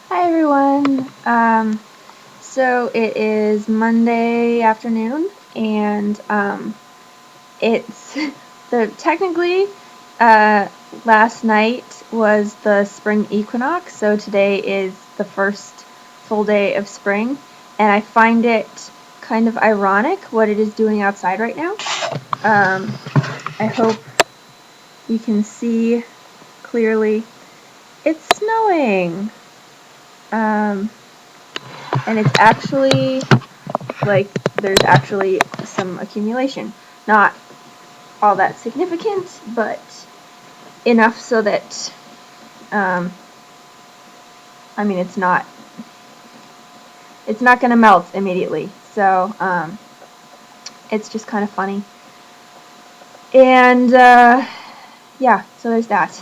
Hi everyone. So it is Monday afternoon, and it's technically last night was the spring equinox, so today is the first full day of spring, and I find it kind of ironic what it is doing outside right now. I hope you can see clearly. It's snowing. Um, and it's actually there's actually some accumulation. Not all that significant, but enough so that um, it's not going to melt immediately. So it's just kind of funny. And yeah, so there's that.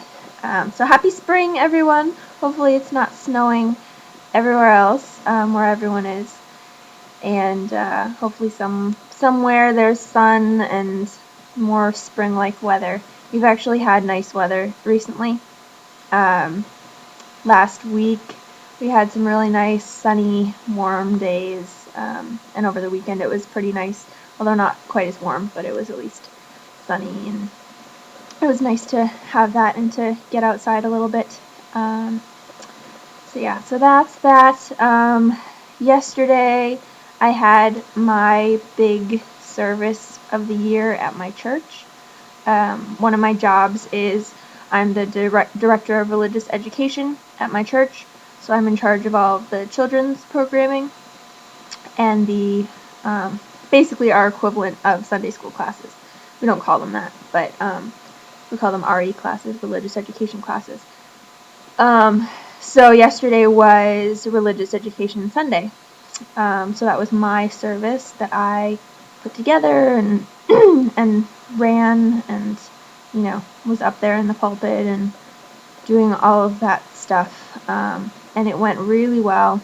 So happy spring, everyone. Hopefully it's not snowing everywhere else where everyone is. And hopefully somewhere there's sun and more spring-like weather. We've actually had nice weather recently. Last week we had some really nice sunny warm days, and over the weekend it was pretty nice, although not quite as warm, but it was at least sunny, and it was nice to have that and to get outside a little bit. So yeah, so that's that. Yesterday I had my big service of the year at my church. One of my jobs is I'm the director of religious education at my church, so I'm in charge of all of the children's programming and the basically our equivalent of Sunday school classes. We don't call them that, but we call them RE classes, religious education classes. So yesterday was Religious Education Sunday. So that was my service that I put together and and ran, and was up there in the pulpit and doing all of that stuff. And it went really well.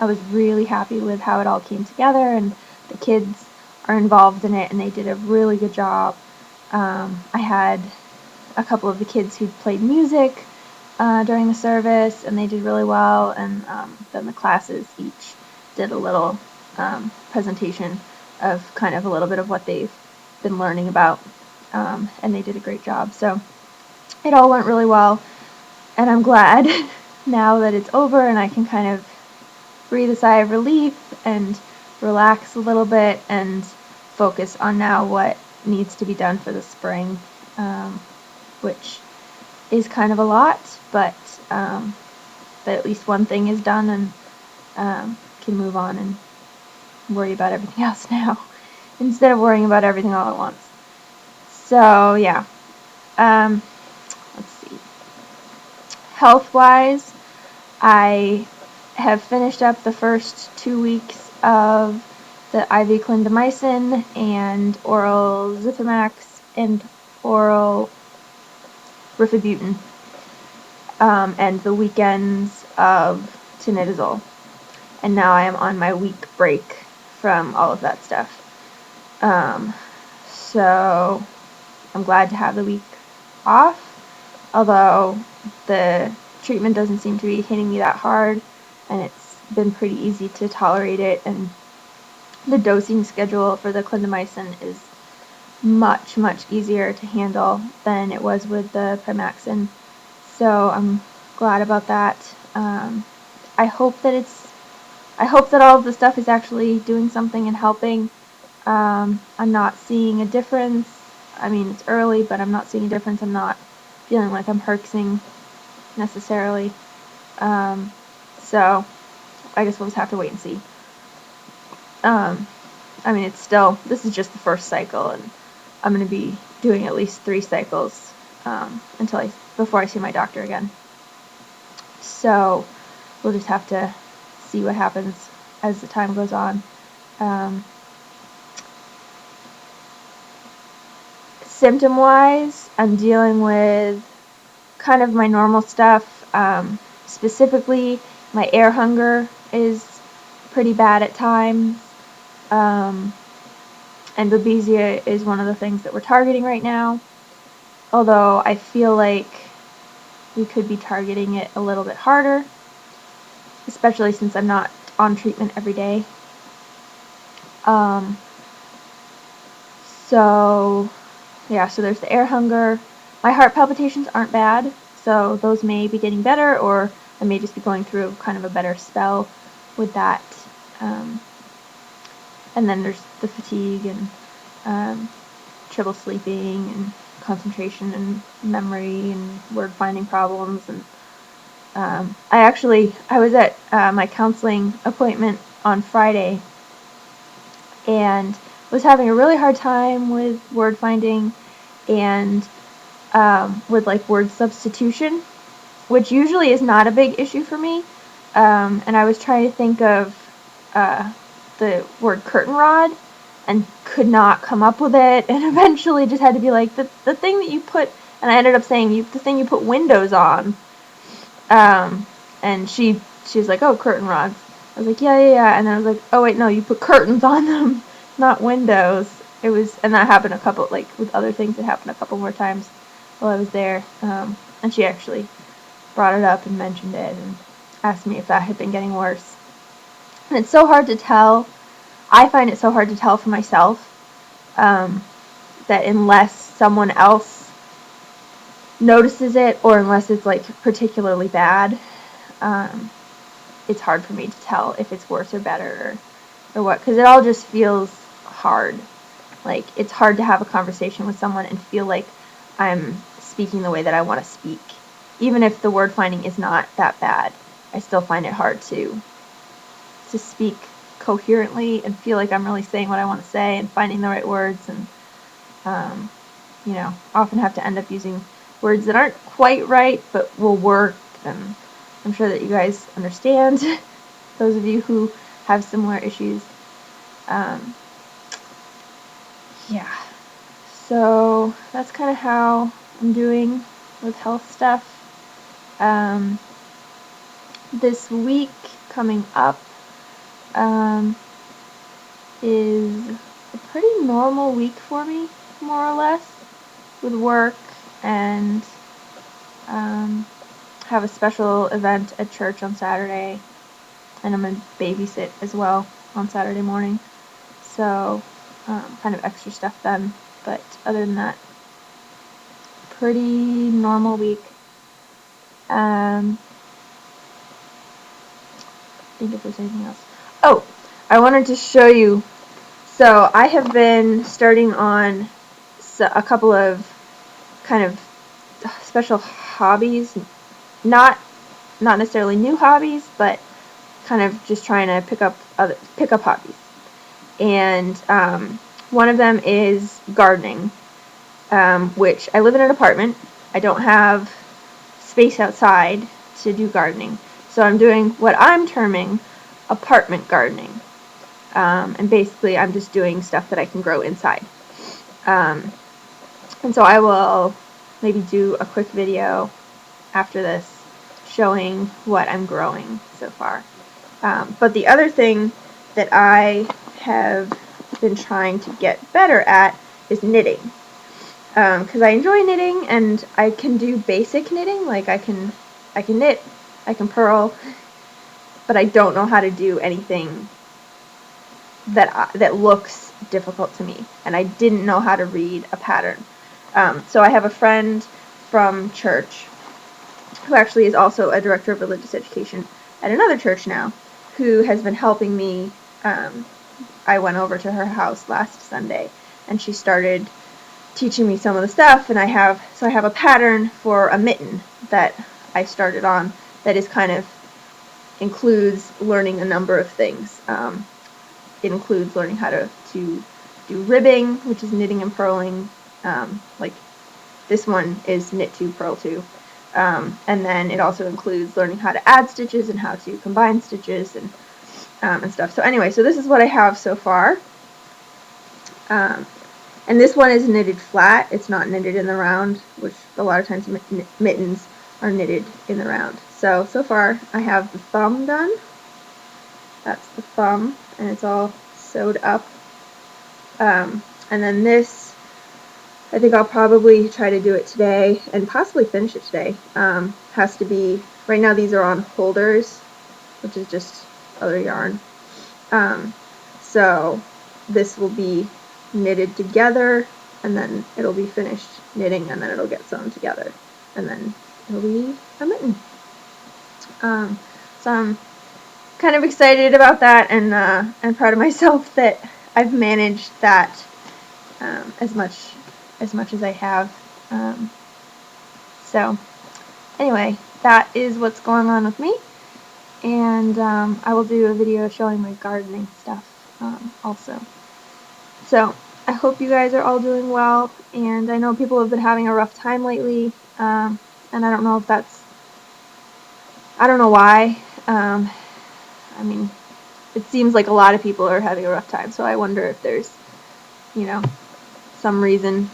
I was really happy with how it all came together, and the kids are involved in it, and they did a really good job. I had a couple of the kids who played music during the service, and they did really well. And then the classes each did a little presentation of kind of a little bit of what they've been learning about, and they did a great job. So it all went really well, and I'm glad now that it's over and I can kind of breathe a sigh of relief and relax a little bit and focus on now what needs to be done for the spring, which is kind of a lot, but at least one thing is done, and can move on and worry about everything else now instead of worrying about everything all at once. So yeah, let's see. Health-wise, I have finished up the first 2 weeks of the IV clindamycin and oral Zithromax and oral rifabutin, and the weekends of tinidazole. And now I am on my week break from all of that stuff. So I'm glad to have the week off, although the treatment doesn't seem to be hitting me that hard, and it's been pretty easy to tolerate it, and the dosing schedule for the clindamycin is much, much easier to handle than it was with the Premaxin. So I'm glad about that. I hope that all of the stuff is actually doing something and helping. I'm not seeing a difference. I mean, it's early, but I'm not seeing a difference. I'm not feeling like I'm herxing necessarily. So I guess we'll just have to wait and see. I mean, this is just the first cycle, and I'm going to be doing at least 3 cycles before I see my doctor again. So we'll just have to see what happens as the time goes on. Symptom-wise, I'm dealing with kind of my normal stuff. Specifically, my air hunger is pretty bad at times. And babesia is one of the things that we're targeting right now. Although I feel like we could be targeting it a little bit harder. especially since I'm not on treatment every day. So there's the air hunger. My heart palpitations aren't bad, so those may be getting better, or I may just be going through kind of a better spell with that. And then there's the fatigue and trouble sleeping and concentration and memory and word finding problems. And I was at my counseling appointment on Friday and was having a really hard time with word finding and with like word substitution, which usually is not a big issue for me. And I was trying to think of the word curtain rod and could not come up with it, and eventually just had to be like, the thing that you put, and I ended up saying the thing you put windows on. And she was like, oh, curtain rods. I was like, yeah. And then I was like, oh wait, no, you put curtains on them, not windows. And that happened with other things, it happened a couple more times while I was there. And she actually brought it up and mentioned it and asked me if that had been getting worse. And it's so hard to tell. I find it so hard to tell for myself that unless someone else notices it, or unless it's like particularly bad, it's hard for me to tell if it's worse or better or what, because it all just feels hard. Like, it's hard to have a conversation with someone and feel like I'm speaking the way that I want to speak. Even if the word finding is not that bad, I still find it hard to speak coherently and feel like I'm really saying what I want to say and finding the right words, and often have to end up using words that aren't quite right but will work. And I'm sure that you guys understand, those of you who have similar issues. So that's kind of how I'm doing with health stuff. This week coming up is a pretty normal week for me, more or less, with work, and have a special event at church on Saturday, and I'm going to babysit as well on Saturday morning. So kind of extra stuff done, but other than that, pretty normal week. Think if there's anything else. Oh, I wanted to show you. So I have been starting on a couple of kind of special hobbies, not necessarily new hobbies, but kind of just trying to pick up hobbies. And one of them is gardening, which I live in an apartment. I don't have space outside to do gardening, so I'm doing what I'm terming apartment gardening. And basically I'm just doing stuff that I can grow inside. And so I will maybe do a quick video after this showing what I'm growing so far. But the other thing that I have been trying to get better at is knitting. Because I enjoy knitting, and I can do basic knitting, like I can knit, I can purl, but I don't know how to do anything that looks difficult to me, and I didn't know how to read a pattern. So I have a friend from church who actually is also a director of religious education at another church now, who has been helping me. I went over to her house last Sunday, and she started teaching me some of the stuff, and I have a pattern for a mitten that I started on that is kind of includes learning a number of things. It includes learning how to do ribbing, which is knitting and purling. Like this one is knit 2, purl 2. And then it also includes learning how to add stitches and how to combine stitches and stuff. So anyway, so this is what I have so far. And this one is knitted flat. It's not knitted in the round, which a lot of times mittens are knitted in the round. So far I have the thumb done. That's the thumb, and it's all sewed up. And then this, I think I'll probably try to do it today and possibly finish it today. Has to be, right now these are on holders, which is just other yarn. So this will be knitted together, and then it'll be finished knitting, and then it'll get sewn together, and then it'll be a mitten. So I'm kind of excited about that, and proud of myself that I've managed that as much as I have. So anyway, that is what's going on with me, and I will do a video showing my gardening stuff also. So I hope you guys are all doing well, and I know people have been having a rough time lately, and I don't know if I don't know why. I mean, it seems like a lot of people are having a rough time, so I wonder if there's, some reason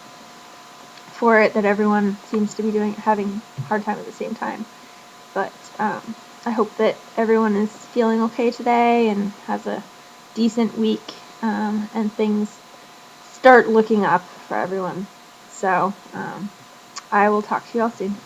for it that everyone seems to be having a hard time at the same time. But I hope that everyone is feeling okay today and has a decent week, and things start looking up for everyone. So I will talk to you all soon.